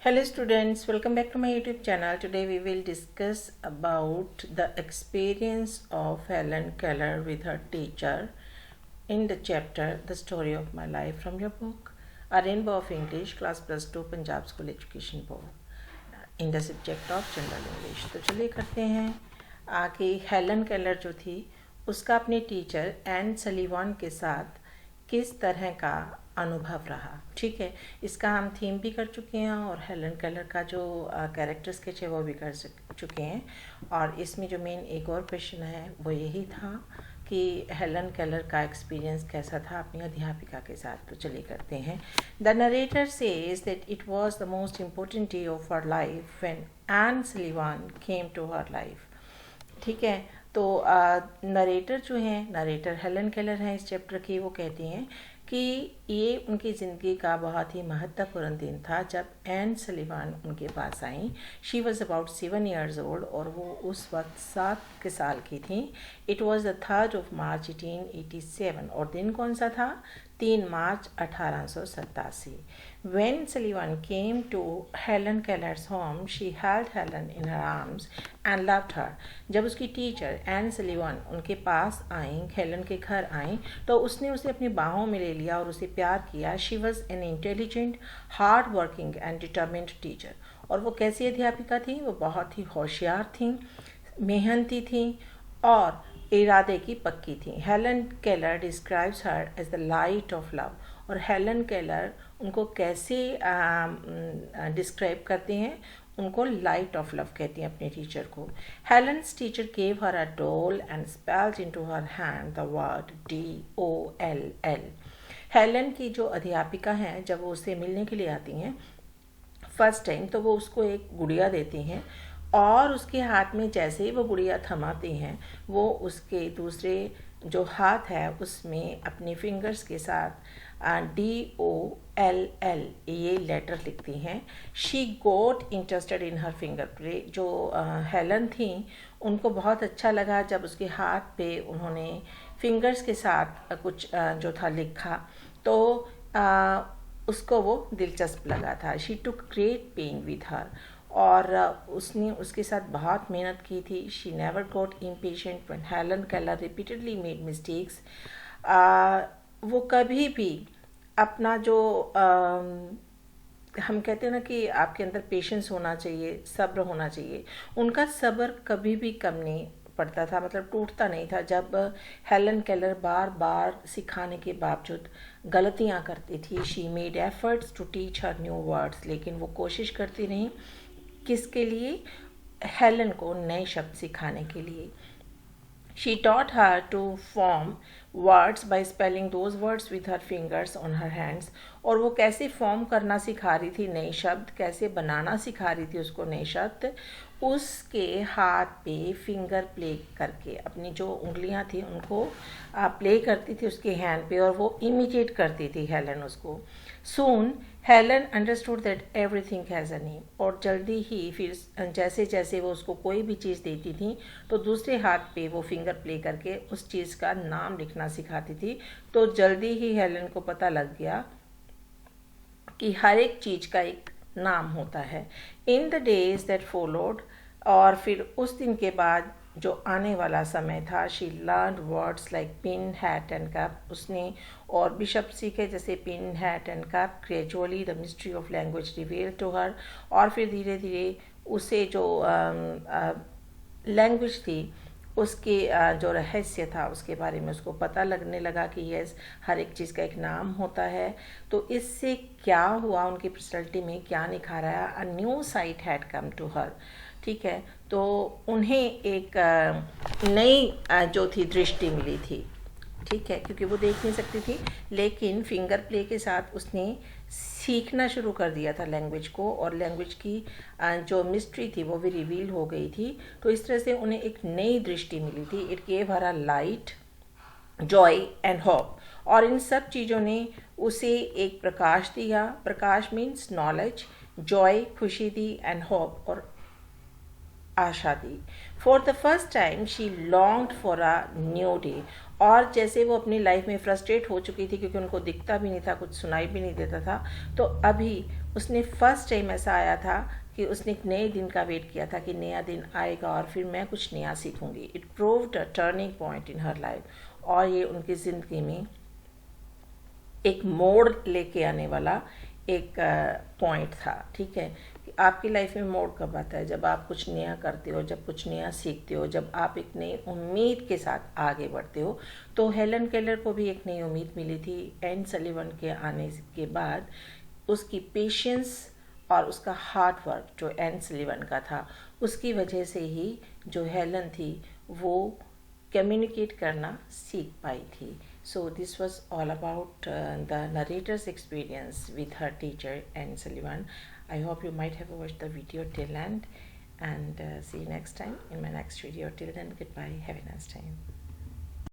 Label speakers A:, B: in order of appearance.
A: Hello students, welcome back to my YouTube channel. Today we will discuss about the experience of Helen Keller with her teacher in the chapter The Story of My Life from your book A Rainbow of English Class Plus 2 Punjab School Education Board in the subject of General English. तो चलिए करते हैं आगे। Helen Keller जो थी उसका अपने teacher N सलीवान के साथ किस तरह का अनुभव रहा। ठीक है, इसका हम थीम भी कर चुके हैं और हेलन केलर का जो कैरेक्टर स्केच है वो भी कर चुके हैं। और इसमें जो मेन एक और क्वेश्चन है वो यही था कि हेलन केलर का एक्सपीरियंस कैसा था अपनी अध्यापिका के साथ। तो चलिए करते हैं। The narrator says that it was the most important day of her life when Anne Sullivan came to her life. ठीक है, तो नरेटर जो हैं, नरेटर हेलन केलर हैं इस चैप्टर की, वो कहती हैं कि ये उनकी ज़िंदगी का बहुत ही महत्वपूर्ण दिन था जब एन सलीवान उनके पास आई। She was about 7 years old और वो उस वक्त 7 साल की थी। It was the 3rd of March 1887 और दिन कौन सा था? 3 मार्च 1887। When Sullivan came to Helen Keller's home, she held Helen in her arms and loved her. जब उसकी टीचर एन सलीवान उनके पास आई, हेलन के घर आई, तो उसने उसे अपनी बाहों में ले लिया और उसे प्यार किया। She was an intelligent, hard working and determined teacher. और वो कैसी अध्यापिका थी? वो बहुत ही होशियार थी, मेहनती थी और इरादे की पक्की थी। Helen Keller describes her as the light of love. और हेलन केलर उनको कैसे डिस्क्राइब करते हैं? उनको लाइट ऑफ लव कहती हैं अपने टीचर को। Helen's teacher gave her a doll and spelled into her hand the word DOLL। Helen की जो अध्यापिका हैं, जब वो उससे मिलने के लिए आती हैं फर्स्ट टाइम, तो वो उसको एक गुड़िया देती हैं और उसके हाथ में जैसे ही वो गुड़िया थमाती हैं, वो उसके दूसरे जो हाथ है उसमें अपनी फिंगर्स के साथ DOLL ये लेटर लिखती हैं। She got interested in her fingerprint. जो हेलन थी उनको बहुत अच्छा लगा जब उसके हाथ पे उन्होंने फिंगर्स के साथ कुछ जो था लिखा, तो उसको वो दिलचस्प लगा था। She took great pain with her और उसने उसके साथ बहुत मेहनत की थी। She never got impatient when Helen Keller repeatedly made mistakes. वो कभी भी अपना जो हम कहते हैं ना कि आपके अंदर पेशेंस होना चाहिए, सब्र होना चाहिए, उनका सब्र कभी भी कम नहीं पड़ता था, मतलब टूटता नहीं था। जब हेलन केलर बार बार सिखाने के बावजूद गलतियां करती थी, she made efforts to teach her new words, लेकिन वो कोशिश करती रही किसके लिए? हेलन को नए शब्द सिखाने के लिए। She taught her to form words by spelling those words with her fingers on her hands। और वो कैसे फॉर्म करना सिखा रही थी नए शब्द, कैसे बनाना सिखा रही थी उसको नए शब्द, उसके हाथ पे फिंगर प्ले करके अपनी जो उंगलियां थी उनको प्ले करती थी उसके हैंड पे और वो इमिटेट करती थी हेलन उसको। Soon Helen understood that everything has a name. और जल्दी ही फिर जैसे जैसे वो उसको कोई भी चीज़ देती थी तो दूसरे हाथ पे वो फिंगर प्ले करके उस चीज़ का नाम लिखना सिखाती थी। तो जल्दी ही हेलन को पता लग गया कि हर एक चीज़ का एक नाम होता है। In the days that followed, और फिर उस दिन के बाद जो आने वाला समय था, she learn words like pin, hat and cap. उसने और भी शब्द सीखे जैसे pin, hat and cap. Gradually the mystery of language reveal to her, और फिर धीरे धीरे उसे जो लैंग्वेज थी उसके जो रहस्य था उसके बारे में उसको पता लगने लगा कि यस, हर एक चीज़ का एक नाम होता है। तो इससे क्या हुआ, उनकी पर्सनैलिटी में क्या निखार आया? A new sight had come to her. ठीक है, तो उन्हें एक नई जो थी दृष्टि मिली थी। ठीक है, क्योंकि वो देख नहीं सकती थी, लेकिन फिंगर प्ले के साथ उसने सीखना शुरू कर दिया था लैंग्वेज को, और लैंग्वेज की जो मिस्ट्री थी वो भी रिवील हो गई थी। तो इस तरह से उन्हें एक नई दृष्टि मिली थी। It gave her a light, Joy and hope. और इन सब चीज़ों ने उसे एक प्रकाश दिया। प्रकाश मीन्स नॉलेज, जॉय खुशी दी, एंड होप और आशा दी। For the first time she longed for a new day. और जैसे वो अपनी लाइफ में फ्रस्ट्रेट हो चुकी थी क्योंकि उनको दिखता भी नहीं था, कुछ सुनाई भी नहीं देता था, तो अभी उसने फर्स्ट टाइम ऐसा आया था कि उसने एक नए दिन का वेट किया था कि नया दिन आएगा और फिर मैं कुछ नया सीखूंगी. It proved a turning point in her life. और ये उनकी ज़िंदगी में एक मोड़ लेके आने वाला एक पॉइंट था. ठीक है, कि आपकी लाइफ में मोड़ कब आता है? जब आप कुछ नया करते हो, जब कुछ नया सीखते हो, जब आप एक नई उम्मीद के साथ आगे बढ़ते हो. तो हेलन केलर को भी एक नई उम्मीद मिली थी एन सलीवन के आने के बाद. उसकी पेशेंस और उसका हार्ड वर्क जो एन सलीवन का था, उसकी वजह से ही जो हेलन थी वो कम्युनिकेट करना सीख पाई थी. So this was all about the narrator's experience with her teacher Anne Sullivan. I hope you might have watched the video till end, and see you next time in my next video. Till then, goodbye. Have a nice time.